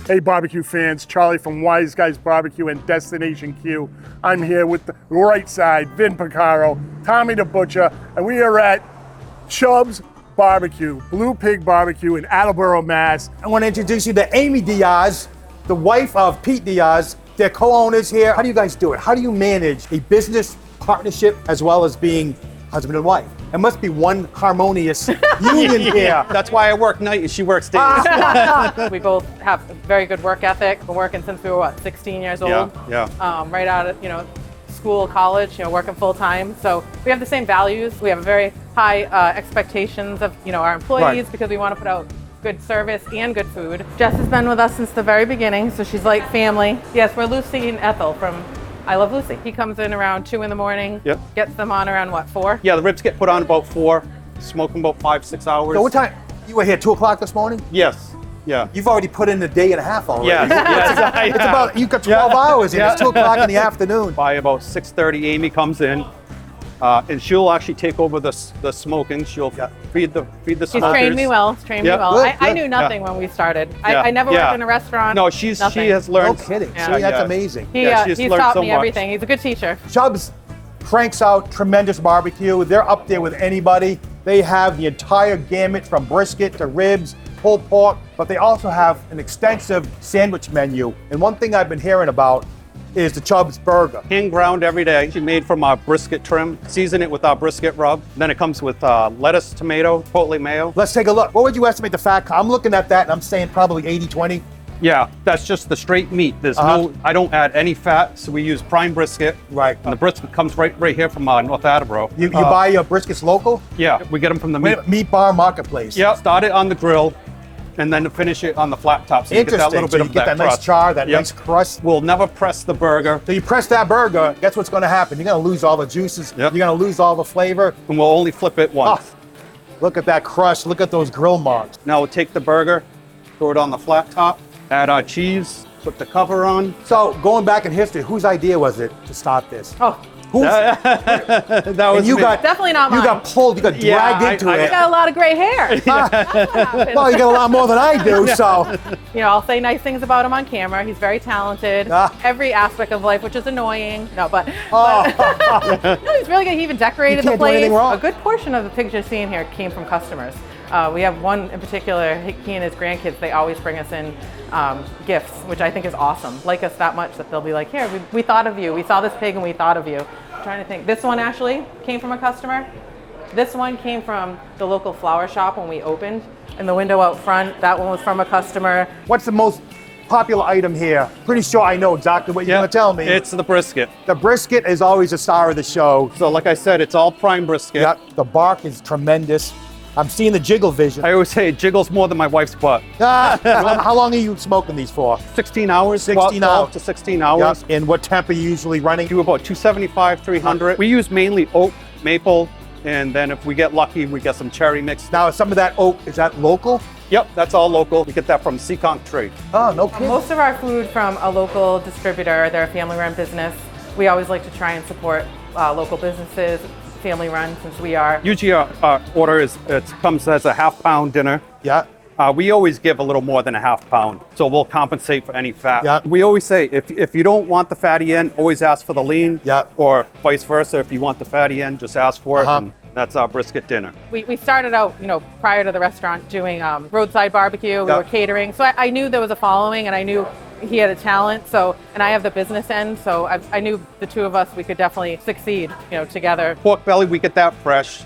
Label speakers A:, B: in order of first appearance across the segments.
A: Hey barbecue fans, Charlie from Wise Guys Barbecue and Destination Q. I'm here with the right side, Vin Picaro, Tommy the Butcher, and we are at Chubb's Barbecue, Blue Pig Barbecue in Attleboro, Mass.
B: I want to introduce you to Amy Diaz, the wife of Pete Diaz. They're co-owners here. How do you guys do it? How do you manage a business partnership as well as being husband and wife? It must be one harmonious union here.
C: That's why I work night and she works days.
D: We both have a very good work ethic. Been working since we were, 16 years old? Right out of, school, college, working full time. So we have the same values. We have very high expectations of, our employees because we want to put out good service and good food. Jess has been with us since the very beginning, so she's like family. Yes, we're Lucy and Ethel from I Love Lucy. He comes in around 2 in the morning, gets them on around 4?
C: Yeah, the ribs get put on about 4, smoke them about 5-6 hours.
B: So what time? You were here 2 o'clock this morning?
C: Yes, yeah.
B: You've already put in a day and a half already.
C: Yeah,
B: It's about, you've got 12 hours and it's 2 o'clock in the afternoon.
C: By about 6:30, Amy comes in, and she'll actually take over the smoking. She'll feed the smokers.
D: She's trained me well.
B: Good,
D: I knew nothing when we started. I never worked in a restaurant.
C: No, she has
B: No
C: learned.
B: kidding.
C: Yeah,
B: See, that's amazing.
D: He's taught me everything. He's a good teacher.
B: Chubb's cranks out tremendous barbecue. They're up there with anybody. They have the entire gamut from brisket to ribs, pulled pork, but they also have an extensive sandwich menu. And one thing I've been hearing about is the Chubb's burger.
C: Hand ground every day. She made from our brisket trim. Season it with our brisket rub. Then it comes with lettuce, tomato, chipotle mayo.
B: Let's take a look. What would you estimate the fat? I'm looking at that and I'm saying probably 80-20.
C: Yeah, that's just the straight meat. There's I don't add any fat, so we use prime brisket.
B: Right.
C: And the brisket comes right here from North Attleboro.
B: You buy your briskets local?
C: Yeah, we get them from the
B: Meat Bar Marketplace.
C: Yeah, start it on the grill, and then finish it on the flat top. So you get that little bit
B: so you
C: of
B: get that nice char, that nice crust.
C: We'll never press the burger.
B: So you press that burger, guess what's going to happen? You're going to lose all the juices.
C: Yep.
B: You're going to lose all the flavor.
C: And we'll only flip it once.
B: Look at that crust. Look at those grill marks.
C: Now we'll take the burger, throw it on the flat top, add our cheese, put the cover on.
B: So going back in history, whose idea was it to start this?
C: That was
B: you
C: me.
B: got
D: Definitely not mine.
B: You got pulled. You got dragged into
D: I
B: it.
D: got a lot of gray hair.
B: Well, you got a lot more than I do. So
D: I'll say nice things about him on camera. He's very talented. Every aspect of life, which is annoying. No, but no, he's really good. He even decorated
B: You
D: the
B: can't do anything
D: place.
B: wrong.
D: A good portion of the pigs you're seeing here came from customers. We have one in particular, he and his grandkids, they always bring us in gifts, which I think is awesome. Like us that much that they'll be like, here, we thought of you. We saw this pig and we thought of you. I'm trying to think. This one actually came from a customer. This one came from the local flower shop when we opened. In the window out front, that one was from a customer.
B: what's the most popular item here? Pretty sure I know exactly what you're going to tell me.
C: It's the brisket.
B: The brisket is always the star of the show.
C: So like I said, it's all prime brisket.
B: Yeah, the bark is tremendous. I'm seeing the jiggle vision.
C: I always say it jiggles more than my wife's butt.
B: How long are you smoking these for?
C: 16 hours.
B: 16
C: 12
B: hours.
C: to 16 hours.
B: Yep. And what temp are you usually running?
C: Do about 275, 300. We use mainly oak, maple, and then if we get lucky, we get some cherry mix.
B: Now, some of that oak, is that local?
C: Yep, that's all local. We get that from Seekonk Tree.
B: Oh, no kidding.
D: Most of our food from a local distributor. They're a family-run business. We always like to try and support local businesses, family-run, since we are.
C: Usually our order comes as a half-pound dinner.
B: Yeah.
C: We always give a little more than a half pound, so we'll compensate for any fat.
B: Yeah.
C: We always say, if you don't want the fatty end, always ask for the lean.
B: Yeah.
C: Or vice versa, if you want the fatty end, just ask for it. And that's our brisket dinner.
D: We started out, prior to the restaurant doing roadside barbecue. We were catering, so I knew there was a following, and I knew he had a talent. So, and I have the business end, so I knew the two of us, we could definitely succeed, together.
C: Pork belly, we get that fresh.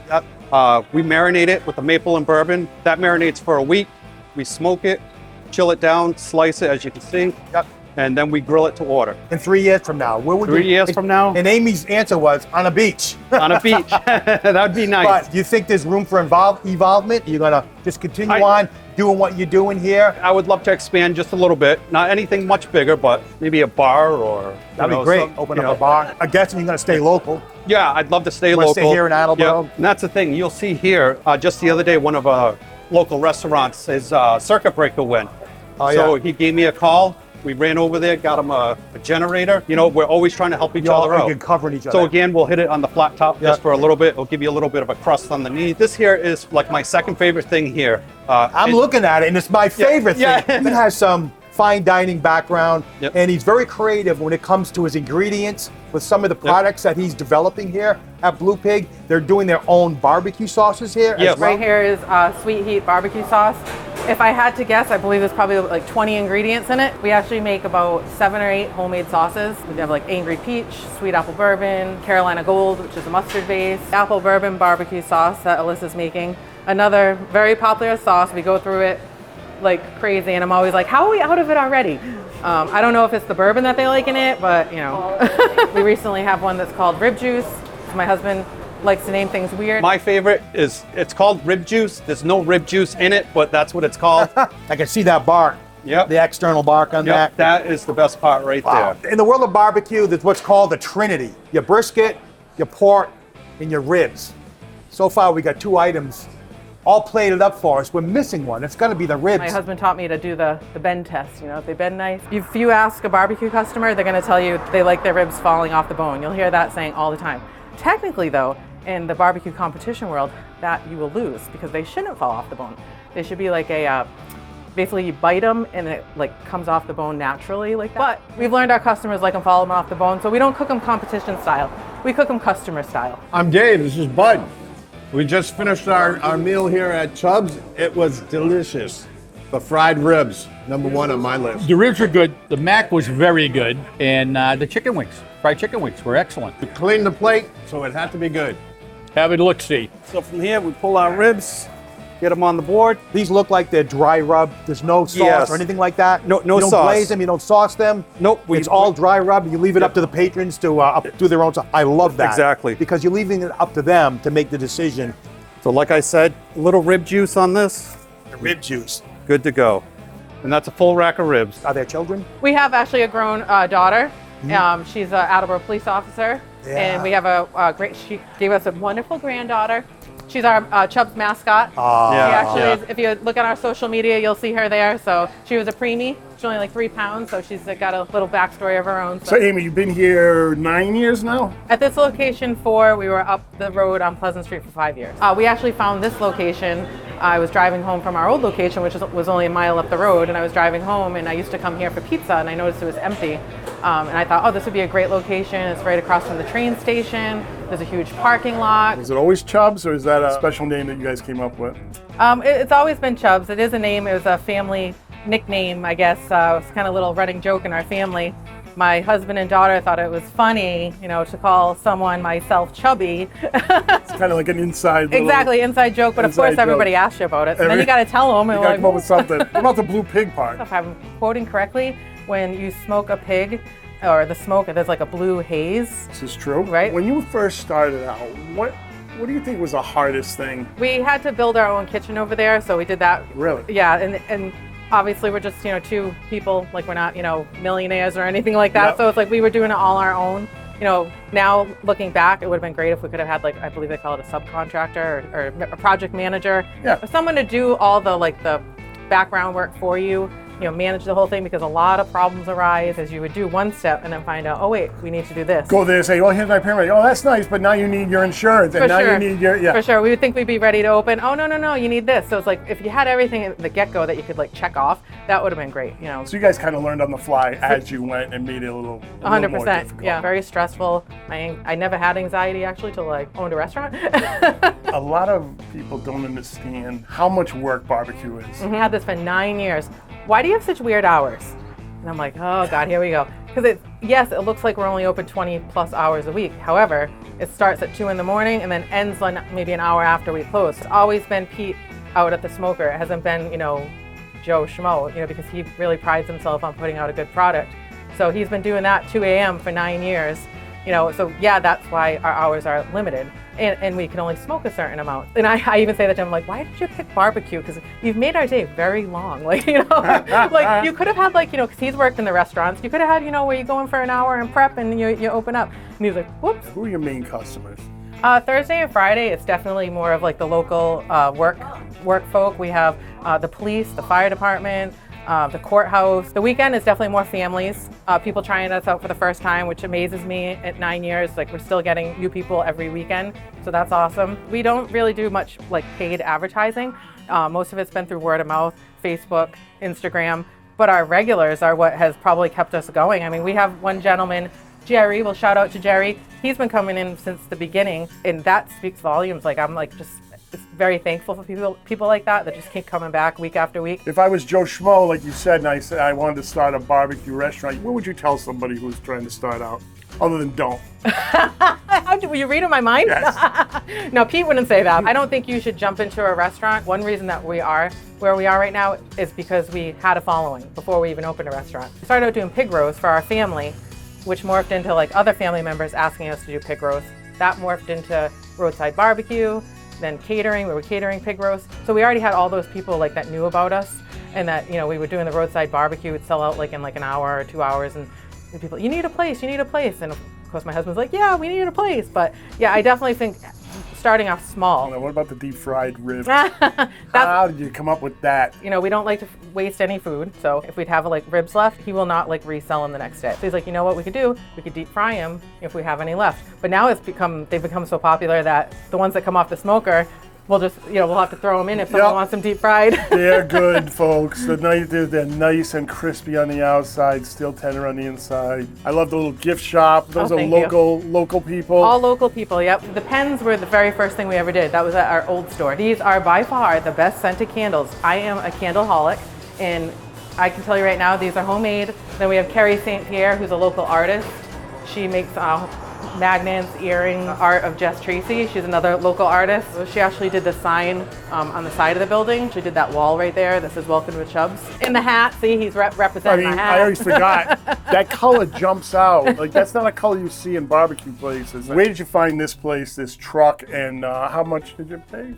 C: We marinate it with the maple and bourbon. That marinates for a week. We smoke it, chill it down, slice it, as you can see.
B: Yep.
C: And then we grill it to order.
B: In 3 years from now, where would
C: 3 years from now?
B: And Amy's answer was on a beach.
C: On a beach. That'd be nice.
B: But do you think there's room for evolvement? You're gonna just continue on doing what you're doing here?
C: I would love to expand just a little bit. Not anything much bigger, but maybe a bar or
B: That'd be great. Open up a bar. I guess you're gonna stay local.
C: Yeah, I'd love to stay
B: Wanna
C: local.
B: stay here in Attleboro?
C: Yeah. And that's the thing. You'll see here, just the other day, one of our local restaurants, his circuit breaker went.
B: Oh,
C: so
B: yeah.
C: he gave me a call. We ran over there, got him a generator. We're always trying to help each other out.
B: You're covering each other.
C: So again, we'll hit it on the flat top just for a little bit. It'll give you a little bit of a crust underneath. This here is like my second favorite thing here.
B: I'm looking at it, and it's my favorite thing. It has some fine dining background,
C: Yep.
B: and he's very creative when it comes to his ingredients with some of the products that he's developing here at Blue Pig. They're doing their own barbecue sauces here.
C: Yes.
B: As well.
D: Right here is Sweet Heat barbecue sauce. If I had to guess, I believe there's probably like 20 ingredients in it. We actually make about 7 or 8 homemade sauces. We have like Angry Peach, Sweet Apple Bourbon, Carolina Gold, which is a mustard base, Apple Bourbon barbecue sauce that Alyssa's making. Another very popular sauce. We go through it like crazy, and I'm always like, how are we out of it already? I don't know if it's the bourbon that they like in it, but you know. We recently have one that's called Rib Juice. My husband likes to name things weird.
C: My favorite is, it's called rib juice. There's no rib juice in it, but that's what it's called.
B: I can see that bark.
C: Yep.
B: The external bark on
C: Yep,
B: that.
C: that is the best part right
B: Wow.
C: there.
B: In the world of barbecue, there's what's called the Trinity. Your brisket, your pork, and your ribs. So far, we got 2 items all plated up for us. We're missing one. It's gonna be the ribs.
D: My husband taught me to do the bend test, you know, if they bend nice. If you ask a barbecue customer, they're gonna tell you they like their ribs falling off the bone. You'll hear that saying all the time. Technically though, in the barbecue competition world, that you will lose because they shouldn't fall off the bone. They should be like a, basically you bite them and it like comes off the bone naturally like that. But we've learned our customers like them fall them off the bone, so we don't cook them competition style. We cook them customer style.
E: I'm Dave, this is Bud. We just finished our meal here at Chubb's. It was delicious. The fried ribs, #1 on my list.
F: The ribs are good. The mac was very good, and the chicken wings, fried chicken wings, were excellent.
E: We cleaned the plate, so it had to be good.
F: Have a look-see.
C: So from here, we pull our ribs, get them on the board.
B: These look like they're dry rub. There's no sauce
C: Yes.
B: or anything like that.
C: No
B: You don't
C: sauce.
B: glaze them. You don't sauce them.
C: Nope, we-
B: It's all dry rub. You leave it up to the patrons to do their own stuff. I love that.
C: Exactly.
B: Because you're leaving it up to them to make the decision.
C: So like I said, a little rib juice on this,
B: The rib juice.
C: good to go. And that's a full rack of ribs.
B: Are there children?
D: We have actually a grown daughter. She's an Attleboro police officer,
B: Yeah.
D: and we have a great. She gave us a wonderful granddaughter. She's our Chubb's mascot. She actually
C: yeah.
D: is, if you look on our social media, you'll see her there. So she was a preemie. She's only like 3 pounds, so she's got a little backstory of her own.
A: So, Amy, you've been here 9 years now?
D: At this location 4, we were up the road on Pleasant Street for 5 years. We actually found this location. I was driving home from our old location, which was only a mile up the road, and I was driving home, and I used to come here for pizza, and I noticed it was empty. And I thought, oh, this would be a great location. It's right across from the train station. There's a huge parking lot.
A: Is it always Chubb's, or is that a special name that you guys came up with?
D: It's always been Chubb's. It is a name. It was a family nickname, I guess. It was kind of a little running joke in our family. My husband and daughter thought it was funny, you know, to call someone myself chubby.
A: It's kind of like an inside little-
D: Exactly, inside joke, but of
A: Inside
D: course
A: joke.
D: everybody asks you about it. So then
A: Every-
D: you got to tell them.
A: You
D: And
A: gotta
D: like,
A: come up with something. What about the Blue Pig part?
D: if I'm quoting correctly, when you smoke a pig, or the smoke, there's like a blue haze.
A: This is true.
D: Right.
A: When you first started out, what do you think was the hardest thing?
D: We had to build our own kitchen over there, so we did that.
A: Really?
D: Yeah, and obviously we're just, 2 people, like we're not, millionaires or anything like that.
A: Yep.
D: So it's like we were doing it all our own. Now looking back, it would have been great if we could have had, like, I believe they call it a subcontractor or a project manager.
A: Yeah.
D: Or someone to do all the background work for you, manage the whole thing, because a lot of problems arise as you would do one step and then find out, oh wait, we need to do this.
A: Go there and say, oh, here's my pyramid. Oh, that's nice, but now you need your insurance, and
D: For
A: now
D: sure.
A: you need your,
D: For sure. We would think we'd be ready to open. Oh, no, you need this. So it's like, if you had everything at the get-go that you could check off, that would have been great,
A: So you guys kind of learned on the fly as you went and made it a little more
D: 100%.
A: difficult.
D: Yeah, very stressful. I never had anxiety actually till I owned a restaurant.
A: A lot of people don't understand how much work barbecue is.
D: I had this for 9 years. Why do you have such weird hours? And I'm like, oh God, here we go. Because yes, it looks like we're only open 20 plus hours a week. However, it starts at 2 in the morning and then ends on maybe an hour after we close. It's always been Pete out at the smoker. It hasn't been, Joe Schmo, because he really prides himself on putting out a good product. So he's been doing that 2 a.m. for 9 years. So yeah, that's why our hours are limited. And we can only smoke a certain amount. And I even say that to him, like, why did you pick barbecue? Because you've made our day very long. Like you could have had because he's worked in the restaurants. You could have had, where you go in for an hour and prep and you open up. And he's like, whoops.
A: Who are your main customers?
D: Thursday and Friday, it's definitely more of the local work folk. We have the police, the fire department, the courthouse. The weekend is definitely more families, people trying us out for the first time, which amazes me at 9 years. We're still getting new people every weekend, so that's awesome. We don't really do much paid advertising. Most of it's been through word of mouth, Facebook, Instagram. but our regulars are what has probably kept us going. I mean, we have one gentleman, Jerry, we'll shout out to Jerry. He's been coming in since the beginning, and that speaks volumes. Like, I'm like just very thankful for people like that just keep coming back week after week.
A: If I was Joe Schmo, like you said, and I said I wanted to start a barbecue restaurant, what would you tell somebody who's trying to start out? Other than don't.
D: Were you reading my mind?
A: Yes.
D: No, Pete wouldn't say that. I don't think you should jump into a restaurant. One reason that we are where we are right now is because we had a following before we even opened a restaurant. We started out doing pig roast for our family, which morphed into like other family members asking us to do pig roast. That morphed into roadside barbecue, then catering. We were catering pig roast. So we already had all those people like that knew about us, and that, you know, we were doing the roadside barbecue. It'd sell out like in like an hour or 2 hours, and people, you need a place, you need a place. And of course my husband's like, yeah, we need a place. But yeah, I definitely think starting off small.
A: What about the deep fried ribs? How did you come up with that?
D: You know, we don't like to waste any food. So if we'd have like ribs left, he will not like resell them the next day. So he's like, you know what we could do? We could deep fry them if we have any left. But now they've become so popular that the ones that come off the smoker, we'll just, you know, we'll have to throw them in if someone wants them deep fried.
A: They're good, folks. They're nice and crispy on the outside, still tender on the inside. I love the little gift shop. Those are local people.
D: All local people, yep. The pens were the very first thing we ever did. That was at our old store. These are by far the best scented candles. I am a candleholic, and I can tell you right now, these are homemade. Then we have Carrie St. Pierre, who's a local artist. She makes magnets, earring art of Jess Tracy. She's another local artist. She actually did the sign on the side of the building. She did that wall right there that says "Welcome to Chubbs." In the hat, see, he's representing the hat.
A: I always forgot. That color jumps out. Like, that's not a color you see in barbecue places. Where did you find this place, this truck, and how much did you pay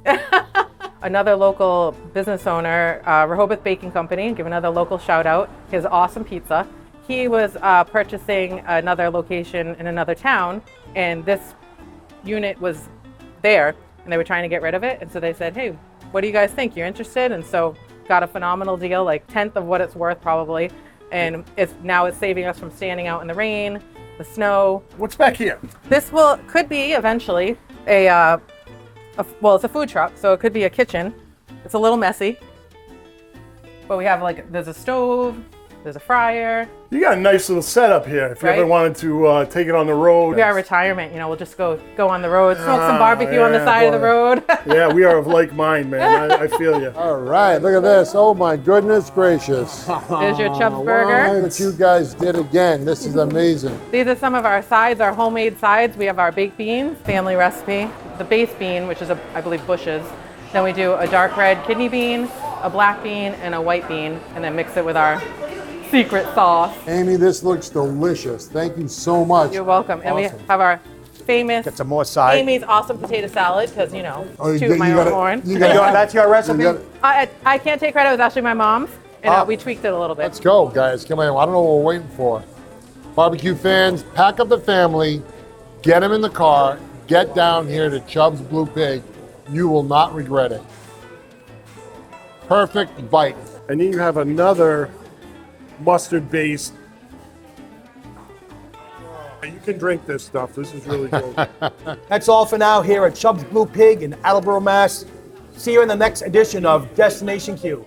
A: for?
D: Another local business owner, Rehoboth Baking Company, give another local shout out. He has awesome pizza. He was purchasing another location in another town, and this unit was there, and they were trying to get rid of it. And so they said, hey, what do you guys think? You're interested? And so got a phenomenal deal, like 1/10 of what it's worth probably. And it's saving us from standing out in the rain, the snow.
A: What's back here?
D: This could be eventually it's a food truck, so it could be a kitchen. It's a little messy, but we have there's a stove, there's a fryer.
A: You got a nice little setup here. If you ever wanted to take it on the road.
D: We are retirement, you know, we'll just go on the road, smoke some barbecue on the side of the road.
A: Yeah, we are of like mind, man. I feel you.
E: All right, look at this. Oh my goodness gracious.
D: There's your Chubbs burger.
E: Look what you guys did again. This is amazing.
D: These are some of our sides, our homemade sides. We have our baked beans, family recipe. The base bean, which is, I believe, Bush's. Then we do a dark red kidney bean, a black bean, and a white bean, and then mix it with our secret sauce.
E: Amy, this looks delicious. Thank you so much.
D: You're welcome. And we have our famous
B: Get some more side.
D: Amy's awesome potato salad, because, you know,
E: Oh,
D: toot my own horn.
B: That's your recipe?
D: I can't take credit. It was actually my mom's, and we tweaked it a little bit.
E: Let's go, guys. Come on. I don't know what we're waiting for. Barbecue fans, pack up the family, get them in the car, get down here to Chubbs Blue Pig. You will not regret it. Perfect bite.
A: And then you have another mustard-based. You can drink this stuff. This is really good.
B: That's all for now here at Chubbs Blue Pig in Attleboro, Mass. See you in the next edition of Destination Q.